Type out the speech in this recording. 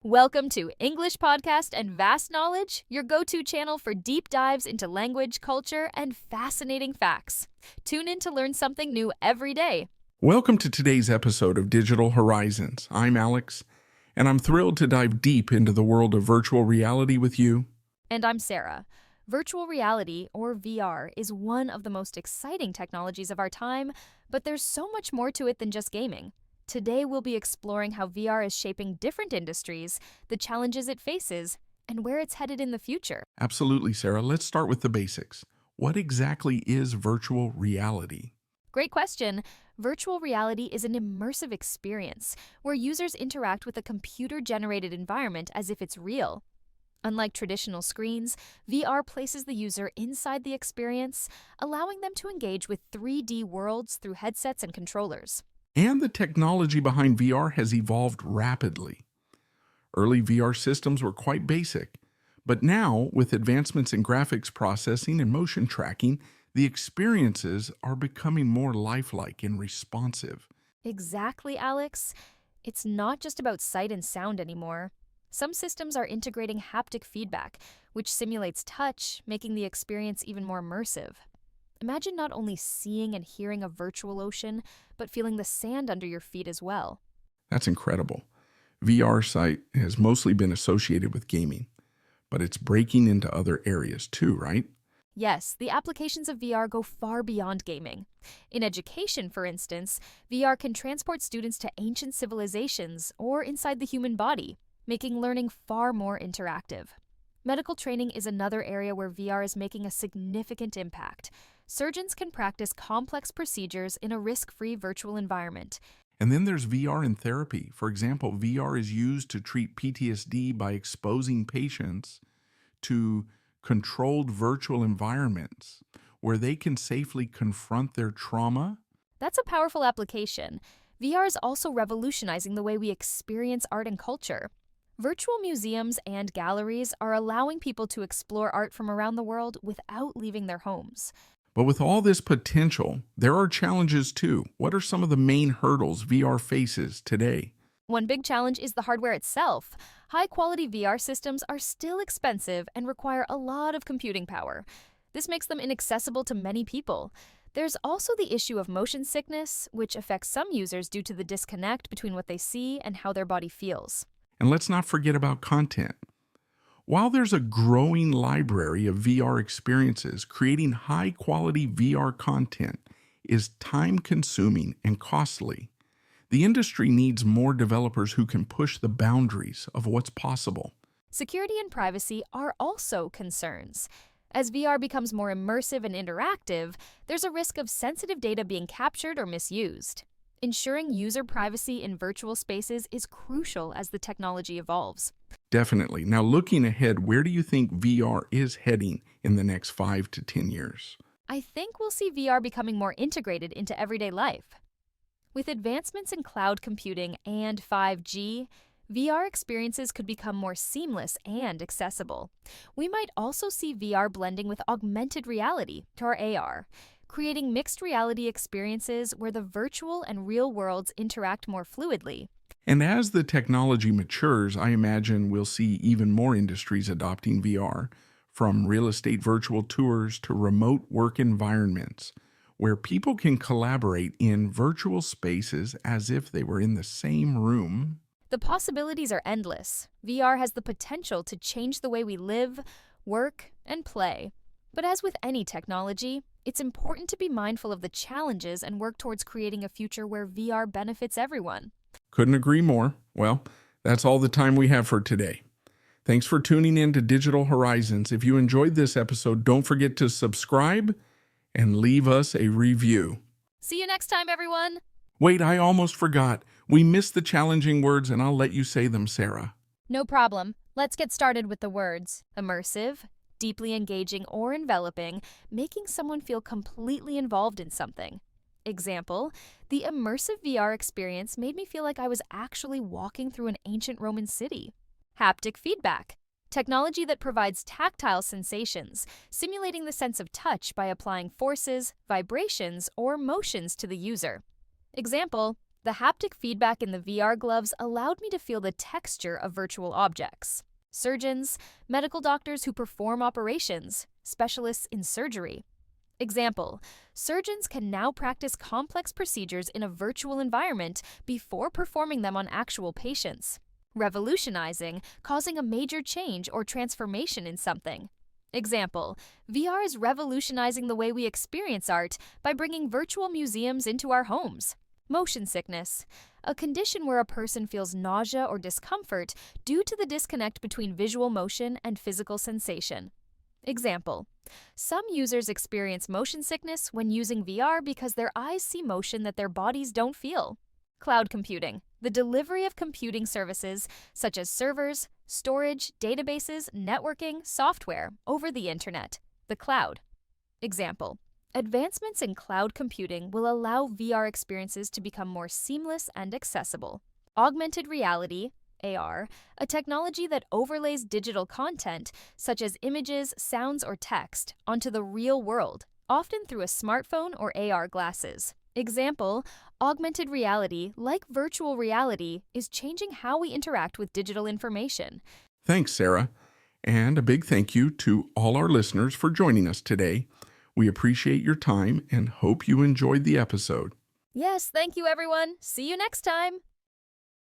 Welcome to English Podcast and Vast Knowledge, your go-to channel for deep dives into language, culture, and fascinating facts. Tune in to learn something new every day. Welcome to today's episode of Digital Horizons. I'm Alex, and I'm thrilled to dive deep into the world of virtual reality with you. And I'm Sarah. Virtual reality, or VR, is one of the most exciting technologies of our time, but there's so much more to it than just gaming. Today, we'll be exploring how VR is shaping different industries, the challenges it faces, and where it's headed in the future. Absolutely, Sarah. Let's start with the basics. What exactly is virtual reality? Great question. Virtual reality is an immersive experience where users interact with a computer-generated environment as if it's real. Unlike traditional screens, VR places the user inside the experience, allowing them to engage with 3D worlds through headsets and controllers. And the technology behind VR has evolved rapidly. Early VR systems were quite basic, but now, with advancements in graphics processing and motion tracking, the experiences are becoming more lifelike and responsive. Exactly, Alex. It's not just about sight and sound anymore. Some systems are integrating haptic feedback, which simulates touch, making the experience even more immersive. Imagine not only seeing and hearing a virtual ocean, but feeling the sand under your feet as well. That's incredible. VR sight has mostly been associated with gaming, but it's breaking into other areas too, right? Yes, the applications of VR go far beyond gaming. In education, for instance, VR can transport students to ancient civilizations or inside the human body, making learning far more interactive. Medical training is another area where VR is making a significant impact. Surgeons can practice complex procedures in a risk-free virtual environment. And then there's VR in therapy. For example, VR is used to treat PTSD by exposing patients to controlled virtual environments where they can safely confront their trauma. That's a powerful application. VR is also revolutionizing the way we experience art and culture. Virtual museums and galleries are allowing people to explore art from around the world without leaving their homes. But with all this potential, there are challenges too. What are some of the main hurdles VR faces today? One big challenge is the hardware itself. High-quality VR systems are still expensive and require a lot of computing power. This makes them inaccessible to many people. There's also the issue of motion sickness, which affects some users due to the disconnect between what they see and how their body feels. And let's not forget about content. While there's a growing library of VR experiences, creating high-quality VR content is time-consuming and costly. The industry needs more developers who can push the boundaries of what's possible. Security and privacy are also concerns. As VR becomes more immersive and interactive, there's a risk of sensitive data being captured or misused. Ensuring user privacy in virtual spaces is crucial as the technology evolves. Definitely. Now, looking ahead, where do you think VR is heading in the next 5 to 10 years? I think we'll see VR becoming more integrated into everyday life. With advancements in cloud computing and 5G, VR experiences could become more seamless and accessible. We might also see VR blending with augmented reality, or AR, creating mixed reality experiences where the virtual and real worlds interact more fluidly. And as the technology matures, I imagine we'll see even more industries adopting VR, from real estate virtual tours to remote work environments, where people can collaborate in virtual spaces as if they were in the same room. The possibilities are endless. VR has the potential to change the way we live, work, and play. But as with any technology, it's important to be mindful of the challenges and work towards creating a future where VR benefits everyone. Couldn't agree more. Well, that's all the time we have for today. Thanks for tuning in to Digital Horizons. If you enjoyed this episode, don't forget to subscribe and leave us a review. See you next time, everyone! Wait, I almost forgot. We missed the challenging words, and I'll let you say them, Sarah. No problem. Let's get started with the words. Immersive, deeply engaging or enveloping, making someone feel completely involved in something. Example, the immersive VR experience made me feel like I was actually walking through an ancient Roman city. Haptic feedback, technology that provides tactile sensations, simulating the sense of touch by applying forces, vibrations, or motions to the user. Example, The haptic feedback in the VR gloves allowed me to feel the texture of virtual objects. Surgeons, medical doctors who perform operations, specialists in surgery. Example, surgeons can now practice complex procedures in a virtual environment before performing them on actual patients, revolutionizing, causing a major change or transformation in something. Example, VR is revolutionizing the way we experience art by bringing virtual museums into our homes. Motion sickness, a condition where a person feels nausea or discomfort due to the disconnect between visual motion and physical sensation. Example, some users experience motion sickness when using VR because their eyes see motion that their bodies don't feel. Cloud computing, the delivery of computing services such as servers, storage, databases, networking, software over the internet, the cloud. Example, advancements in cloud computing will allow VR experiences to become more seamless and accessible. Augmented reality, AR, a technology that overlays digital content, such as images, sounds, or text, onto the real world, often through a smartphone or AR glasses. Example, augmented reality, like virtual reality, is changing how we interact with digital information. Thanks, Sarah. And a big thank you to all our listeners for joining us today. We appreciate your time and hope you enjoyed the episode. Yes, thank you, everyone. See you next time.